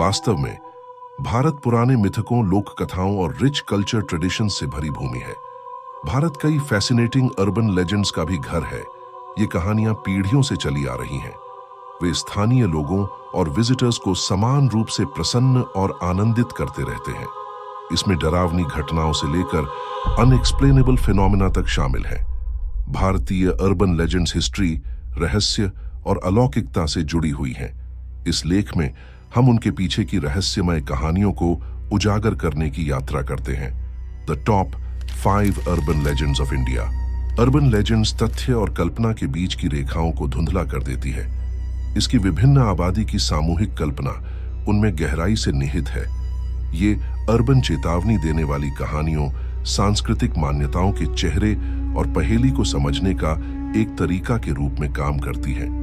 वास्तव में भारत पुराने मिथकों, लोक कथाओं और रिच कल्चर ट्रेडिशन से भरी भूमि है। भारत कई फैसिनेटिंग अर्बन लेजेंड्स का भी घर है। ये कहानियां पीढ़ियों से चली आ रही हैं। वे स्थानीय लोगों और विजिटर्स को समान रूप से प्रसन्न और आनंदित करते रहते हैं। इसमें डरावनी घटनाओं से लेकर अनएक्सप्लेनेबल फिनोमिना तक शामिल है। भारतीय अर्बन लेजेंड्स हिस्ट्री, रहस्य और अलौकिकता से जुड़ी हुई हैं। इस लेख में हम उनके पीछे की रहस्यमय कहानियों को उजागर करने की यात्रा करते हैं। The top 5 urban legends of India. Urban legends तथ्य और कल्पना के बीच की रेखाओं को धुंधला कर देती है। इसकी विभिन्न आबादी की सामूहिक कल्पना उनमें गहराई से निहित है। ये अर्बन चेतावनी देने वाली कहानियों, सांस्कृतिक मान्यताओं के चेहरे और पहेली को समझने का एक तरीका के रूप में काम करती है।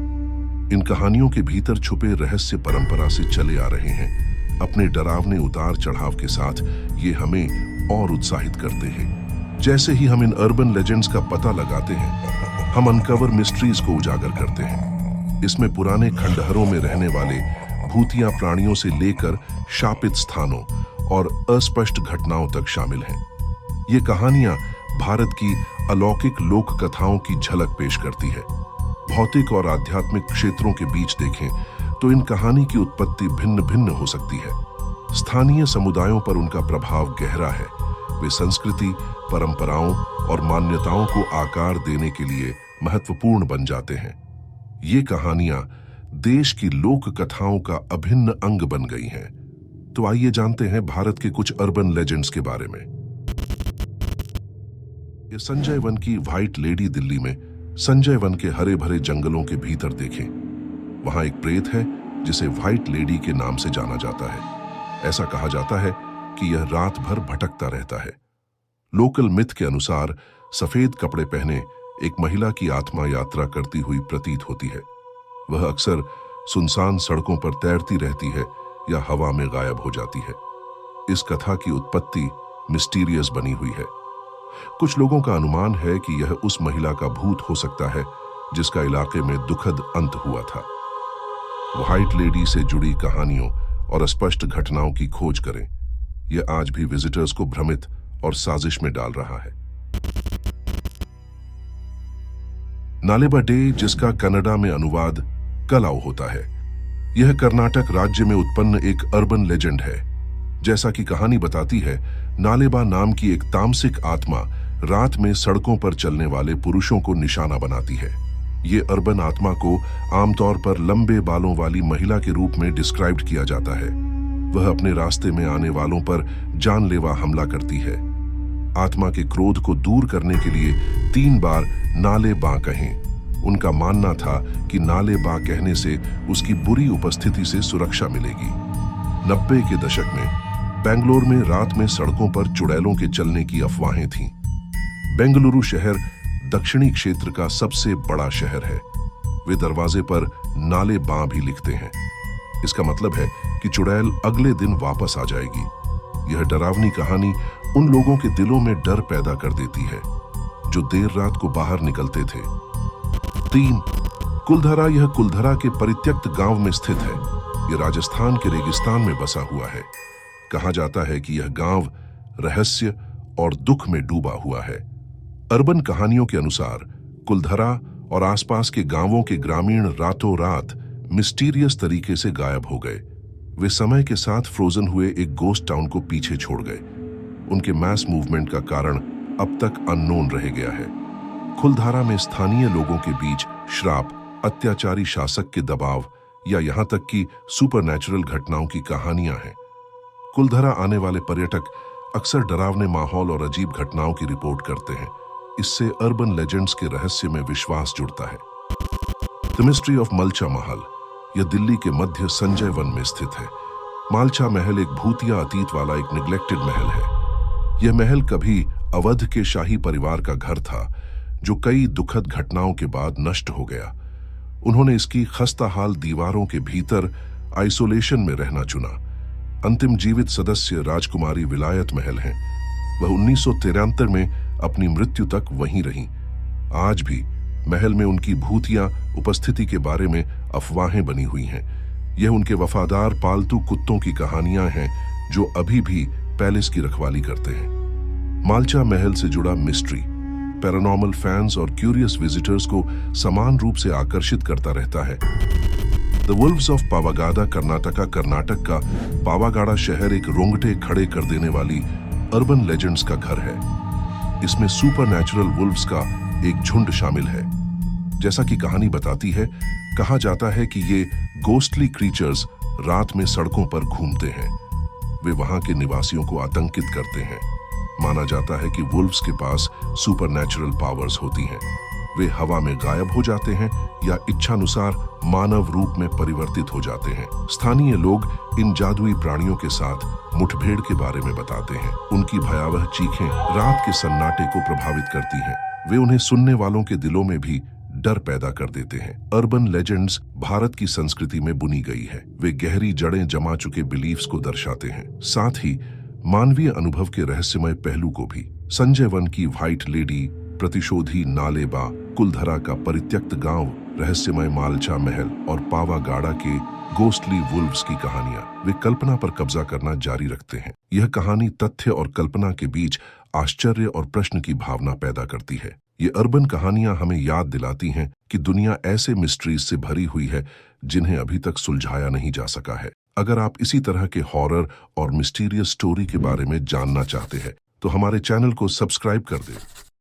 इन कहानियों के भीतर छुपे रहस्य परंपरा से चले आ रहे हैं। अपने डरावने उतार चढ़ाव के साथ ये हमें और उत्साहित करते हैं। जैसे ही हम इन अर्बन लेजेंड्स का पता लगाते हैं, हम अनकवर मिस्ट्रीज को उजागर करते हैं। इसमें पुराने खंडहरों में रहने वाले भूतिया प्राणियों से लेकर शापित स्थानों और अस्पष्ट घटनाओं तक शामिल हैं। ये कहानियां भारत की अलौकिक लोक कथाओं की झलक पेश करती है। भौतिक और आध्यात्मिक क्षेत्रों के बीच देखें तो इन कहानी की उत्पत्ति भिन्न भिन्न हो सकती है। स्थानीय समुदायों पर उनका प्रभाव गहरा है। वे संस्कृति, परंपराओं और मान्यताओं को आकार देने के लिए महत्वपूर्ण बन जाते हैं। ये कहानियां देश की लोक कथाओं का अभिन्न अंग बन गई हैं। तो आइए जानते हैं भारत के कुछ अर्बन लेजेंड्स के बारे में। ये संजय वन की व्हाइट लेडी दिल्ली में संजय वन के हरे भरे जंगलों के भीतर देखें। वहां एक प्रेत है जिसे व्हाइट लेडी के नाम से जाना जाता है। ऐसा कहा जाता है कि यह रात भर भटकता रहता है। लोकल मिथ के अनुसार सफेद कपड़े पहने एक महिला की आत्मा यात्रा करती हुई प्रतीत होती है। वह अक्सर सुनसान सड़कों पर तैरती रहती है या हवा में गायब हो जाती है। इस कथा की उत्पत्ति मिस्टीरियस बनी हुई है। कुछ लोगों का अनुमान है कि यह उस महिला का भूत हो सकता है जिसका इलाके में दुखद अंत हुआ था। व्हाइट लेडी से जुड़ी कहानियों और अस्पष्ट घटनाओं की खोज करें। यह आज भी विजिटर्स को भ्रमित और साजिश में डाल रहा है। नालेबा डे, जिसका कन्नड़ा में अनुवाद कलाव होता है, यह कर्नाटक राज्य में उत्पन्न एक अर्बन लेजेंड है। जैसा कि कहानी बताती है, नालेबा नाम की एक तामसिक आत्मा रात में सड़कों पर चलने वाले पुरुषों को निशाना बनाती है। ये अर्बन आत्मा को आमतौर पर लंबे बालों वाली महिला के रूप में डिस्क्राइब किया जाता है। वह अपने रास्ते में आने वालों पर जानलेवा हमला करती है। आत्मा के क्रोध को दूर करने के लिए 3 बार नाले बा कहें। उनका मानना था कि नाले बा कहने से उसकी बुरी उपस्थिति से सुरक्षा मिलेगी। 90 के दशक में बेंगलुरु में रात में सड़कों पर चुड़ैलों के चलने की अफवाहें थीं। बेंगलुरु शहर दक्षिणी क्षेत्र का सबसे बड़ा शहर है। वे दरवाजे पर नाले बा भी लिखते हैं। इसका मतलब है कि चुड़ैल अगले दिन वापस आ जाएगी। यह डरावनी कहानी उन लोगों के दिलों में डर पैदा कर देती है जो देर रात को बाहर निकलते थे। 3. कुलधरा। यह कुलधरा के परित्यक्त गांव में स्थित है। यह राजस्थान के रेगिस्तान में बसा हुआ है। कहा जाता है कि यह गांव रहस्य और दुख में डूबा हुआ है। अर्बन कहानियों के अनुसार कुलधरा और आसपास के गांवों के ग्रामीण रातों रात मिस्टीरियस तरीके से गायब हो गए। वे समय के साथ फ्रोजन हुए एक गोस्ट टाउन को पीछे छोड़ गए। उनके मैस मूवमेंट का कारण अब तक अननोन रह गया है। कुलधारा में स्थानीय लोगों के बीच श्राप, अत्याचारी शासक के दबाव या यहां तक कि सुपरनैचुरल घटनाओं की कहानियां हैं। कुलधरा आने वाले पर्यटक अक्सर डरावने माहौल और अजीब घटनाओं की रिपोर्ट करते हैं। इससे अर्बन लेजेंड्स के रहस्य में विश्वास जुड़ता है। द मिस्ट्री ऑफ मलचा महल। यह दिल्ली के मध्य संजय वन में स्थित है। मालचा महल एक भूतिया अतीत वाला एक निग्लेक्टेड महल है। यह महल कभी अवध के शाही परिवार का घर था जो कई दुखद घटनाओं के बाद नष्ट हो गया। उन्होंने इसकी खस्ताहाल दीवारों के भीतर आइसोलेशन में रहना चुना। अंतिम जीवित सदस्य राजकुमारी विलायत महल हैं। वह 1973 में अपनी मृत्यु तक वहीं रहीं। आज भी महल में उनकी भूतिया उपस्थिति के बारे में अफवाहें बनी हुई हैं। यह उनके वफादार पालतू कुत्तों की कहानियां हैं जो अभी भी पैलेस की रखवाली करते हैं। मालचा महल से जुड़ा मिस्ट्री पैरानॉर्मल फैंस और क्यूरियस विजिटर्स को समान रूप से आकर्षित करता रहता है। द वुल्व्स ऑफ पावागाडा कर्नाटक का पावागाडा शहर एक रोंगटे खड़े कर देने वाली अर्बन लेजेंड्स का घर है। इसमें सुपरनैचुरल वुल्व्स का एक झुंड शामिल है। जैसा कि कहानी बताती है, कहा जाता है कि ये गोस्टली क्रीचर्स रात में सड़कों पर घूमते हैं। वे वहां के निवासियों को आतंकित करते हैं। माना जाता है कि वुल्व्स के पास सुपरनैचुरल पावर्स होती हैं। वे हवा में गायब हो जाते हैं या इच्छानुसार मानव रूप में परिवर्तित हो जाते हैं। स्थानीय लोग इन जादुई प्राणियों के साथ मुठभेड़ के बारे में बताते हैं। उनकी भयावह चीखें रात के सन्नाटे को प्रभावित करती हैं। वे उन्हें सुनने वालों के दिलों में भी डर पैदा कर देते हैं। अर्बन लेजेंड्स भारत की संस्कृति में बुनी गई है। वे गहरी जड़ें जमा चुके बिलीफ्स को दर्शाते हैं, साथ ही मानवीय अनुभव के रहस्यमय पहलू को भी। संजय वन की व्हाइट लेडी, प्रतिशोधी नालेबा, कुलधरा का परित्यक्त गांव, रहस्यमय मालचा महल और पावागाडा के गोस्टली वुल्व्स की कहानियां वे कल्पना पर कब्जा करना जारी रखते हैं। यह कहानी तथ्य और कल्पना के बीच आश्चर्य और प्रश्न की भावना पैदा करती है। ये अर्बन कहानियां हमें याद दिलाती हैं कि दुनिया ऐसे मिस्ट्रीज से भरी हुई है जिन्हें अभी तक सुलझाया नहीं जा सका है। अगर आप इसी तरह के हॉरर और मिस्टीरियस स्टोरी के बारे में जानना चाहते हैं तो हमारे चैनल को सब्सक्राइब कर दें।